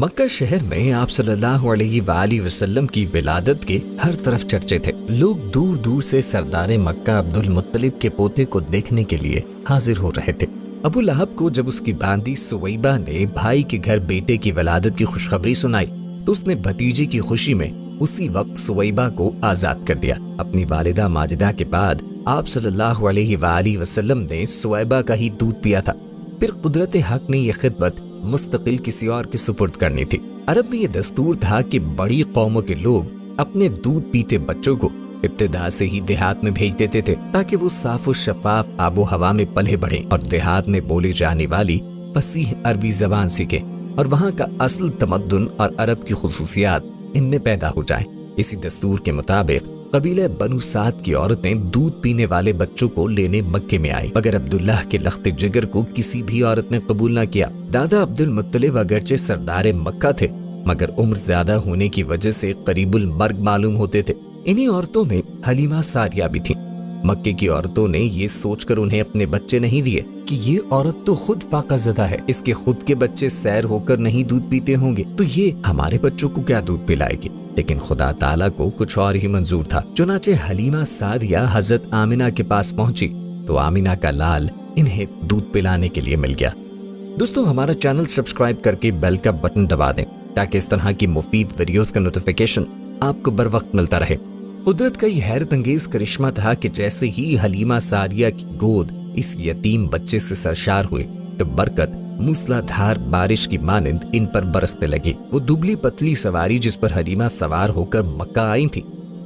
مکہ شہر میں آپ صلی اللہ علیہ وآلہ وسلم کی ولادت کے ہر طرف چرچے تھے۔ لوگ دور دور سے سردار مکہ عبد المطلب کے پوتے کو دیکھنے کے لیے حاضر ہو رہے تھے۔ ابو لہب کو جب اس کی باندی سویبہ نے بھائی کے گھر بیٹے کی ولادت کی خوشخبری سنائی تو اس نے بھتیجے کی خوشی میں اسی وقت سویبہ کو آزاد کر دیا۔ اپنی والدہ ماجدہ کے بعد آپ صلی اللہ علیہ وآلہ وسلم نے سویبہ کا ہی دودھ پیا تھا۔ پھر قدرت حق نے یہ خدمت مستقل کسی اور کے سپرد کرنی تھی۔ عرب میں یہ دستور تھا کہ بڑی قوموں کے لوگ اپنے دودھ پیتے بچوں کو ابتدا سے ہی دیہات میں بھیج دیتے تھے تاکہ وہ صاف و شفاف آب و ہوا میں پلے بڑھیں اور دیہات میں بولی جانے والی فصیح عربی زبان سیکھیں اور وہاں کا اصل تمدن اور عرب کی خصوصیات ان میں پیدا ہو جائیں۔ اسی دستور کے مطابق قبیلہ بنو سعد کی عورتیں دودھ پینے والے بچوں کو لینے مکے میں آئیں، مگر عبداللہ کے لخت جگر کو کسی بھی عورت نے قبول نہ کیا۔ دادا عبد المطلب اگرچہ سردار مکہ تھے مگر عمر زیادہ ہونے کی وجہ سے قریب المرگ معلوم ہوتے تھے۔ انہی عورتوں میں حلیمہ سعدیہ بھی تھیں۔ مکے کی عورتوں نے یہ سوچ کر انہیں اپنے بچے نہیں دیے کہ یہ عورت تو خود فاقہ زدہ ہے، اس کے خود کے بچے سیر ہو کر نہیں دودھ پیتے ہوں گے تو یہ ہمارے بچوں کو کیا دودھ پلائے گی۔ لیکن خدا تعالیٰ کو کچھ اور ہی منظور تھا۔ چنانچہ حلیمہ سعدیہ حضرت آمنہ کے پاس پہنچی تو آمنہ کا لال انہیں دودھ پلانے کے لیے مل گیا۔ دوستو، ہمارا چینل سبسکرائب کر کے بیل کا بٹن دبا دیں تاکہ اس طرح کی مفید ویڈیوز کا نوٹیفیکیشن آپ کو بر وقت ملتا رہے۔ قدرت کا یہ حیرت انگیز کرشمہ تھا کہ جیسے ہی حلیمہ سعدیہ کی گود اس یتیم بچے سے سرشار ہوئی تو برکت موسلا دھار بارش کی مانند ان پر برسنے لگی۔ وہ دبلی پتلی سواری جس پر حلیمہ سوار ہو کر مکہ آئی تھی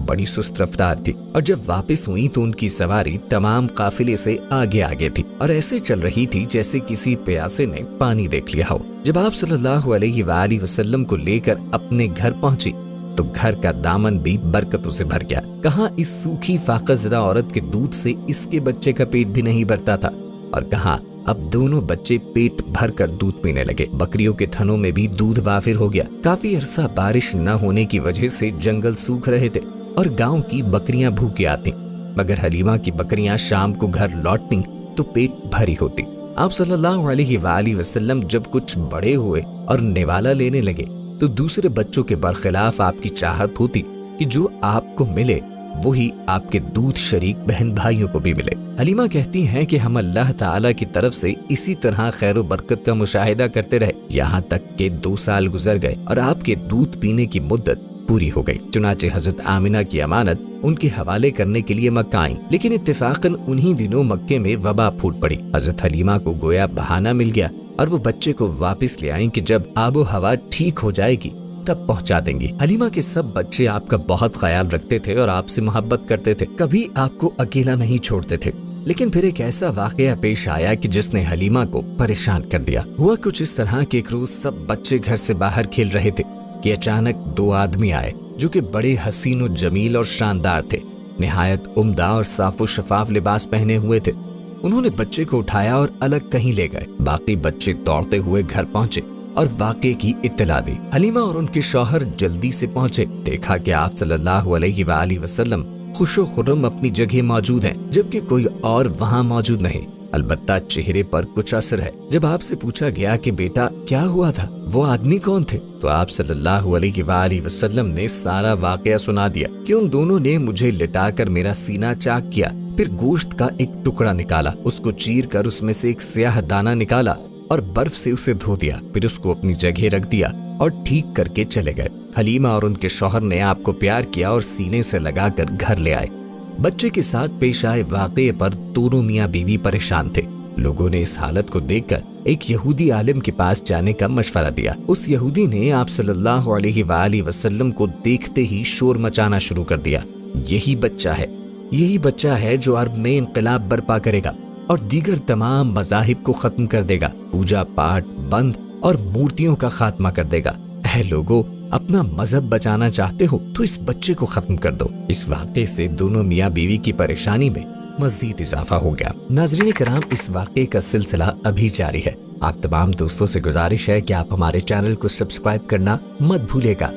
بڑی سست رفتار تھی، اور جب واپس ہوئی تو ان کی سواری تمام قافلے سے آگے آگے تھی اور ایسے چل رہی تھی جیسے کسی پیاسے نے پانی دیکھ لیا ہو۔ جب آپ صلی اللہ علیہ وآلہ وسلم کو لے کر اپنے گھر پہنچی تو گھر کا دامن بھی برکتوں سے بھر گیا۔ کہاں اس سوکھی فاقہ زدہ عورت کے دودھ سے اس کے بچے کا پیٹ بھی نہیں بھرتا تھا، اور کہاں اب دونوں بچے پیٹ بھر کر دودھ پینے لگے۔ بکریوں کے تھنوں میں بھی دودھ وافر ہو گیا۔ کافی عرصہ بارش نہ ہونے کی وجہ سے جنگل سوکھ رہے تھے اور گاؤں کی بکریاں بھوکی آتی، مگر حلیمہ کی بکریاں شام کو گھر لوٹتی تو پیٹ بھری ہوتی۔ آپ صلی اللہ علیہ وآلہ وسلم جب کچھ بڑے ہوئے اور نوالا لینے لگے تو دوسرے بچوں کے برخلاف آپ کی چاہت ہوتی کہ جو آپ کو ملے وہی آپ کے دودھ شریک بہن بھائیوں کو بھی ملے۔ حلیمہ کہتی ہیں کہ ہم اللہ تعالیٰ کی طرف سے اسی طرح خیر و برکت کا مشاہدہ کرتے رہے یہاں تک کہ 2 سال گزر گئے اور آپ کے دودھ پینے کی مدت پوری ہو گئی۔ چنانچہ حضرت آمنہ کی امانت ان کے حوالے کرنے کے لیے مکہ آئیں، لیکن اتفاقاً انہی دنوں مکے میں وبا پھوٹ پڑی۔ حضرت حلیمہ کو گویا بہانہ مل گیا اور وہ بچے کو واپس لے آئیں کہ جب آب و ہوا ٹھیک ہو جائے گی تب پہنچا دیں گی۔ حلیمہ کے سب بچے آپ کا بہت خیال رکھتے تھے اور آپ سے محبت کرتے تھے، کبھی آپ کو اکیلا نہیں چھوڑتے تھے۔ لیکن پھر ایک ایسا واقعہ پیش آیا کہ جس نے حلیمہ کو پریشان کر دیا۔ ہوا کچھ اس طرح کہ ایک روز سب بچے گھر سے باہر کھیل رہے تھے کہ اچانک 2 آدمی آئے جو کہ بڑے حسین و جمیل اور شاندار تھے، نہایت عمدہ اور صاف و شفاف لباس پہنے ہوئے تھے۔ انہوں نے بچے کو اٹھایا اور الگ کہیں لے گئے۔ باقی بچے دوڑتے ہوئے گھر پہنچے اور واقعے کی اطلاع دی۔ حلیمہ اور ان کے شوہر جلدی سے پہنچے، دیکھا کہ آپ صلی اللہ علیہ وآلہ وسلم خوش و خرم اپنی جگہ موجود ہیں جبکہ کوئی اور وہاں موجود نہیں، البتہ چہرے پر کچھ اثر ہے۔ جب آپ سے پوچھا گیا کہ بیٹا کیا ہوا تھا، وہ آدمی کون تھے، تو آپ صلی اللہ علیہ وآلہ وسلم نے سارا واقعہ سنا دیا کہ ان دونوں نے مجھے لٹا کر میرا سینہ چاک کیا، پھر گوشت کا ایک ٹکڑا نکالا، اس کو چیر کر اس میں سے ایک سیاہ دانہ نکالا اور برف سے اسے دھو دیا، پھر اس کو اپنی جگہ رکھ دیا اور ٹھیک کر کے چلے گئے۔ حلیمہ اور ان کے شوہر نے آپ کو پیار کیا اور سینے سے لگا کر گھر لے آئے۔ بچے کے ساتھ پیش آئے واقعے پر دونوں میاں بیوی پریشان تھے۔ لوگوں نے اس حالت کو دیکھ کر ایک یہودی عالم کے پاس جانے کا مشورہ دیا۔ اس یہودی نے آپ صلی اللہ علیہ وآلہ وسلم کو دیکھتے ہی شور مچانا شروع کر دیا۔ یہی بچہ ہے جو عرب میں انقلاب برپا کرے گا اور دیگر تمام مذاہب کو ختم کر دے گا، پوجا پاٹ بند اور مورتیوں کا خاتمہ کر دے گا۔ اے لوگو، اپنا مذہب بچانا چاہتے ہو تو اس بچے کو ختم کر دو۔ اس واقعے سے دونوں میاں بیوی کی پریشانی میں مزید اضافہ ہو گیا۔ ناظرین کرام، اس واقعے کا سلسلہ ابھی جاری ہے۔ آپ تمام دوستوں سے گزارش ہے کہ آپ ہمارے چینل کو سبسکرائب کرنا مت بھولے گا۔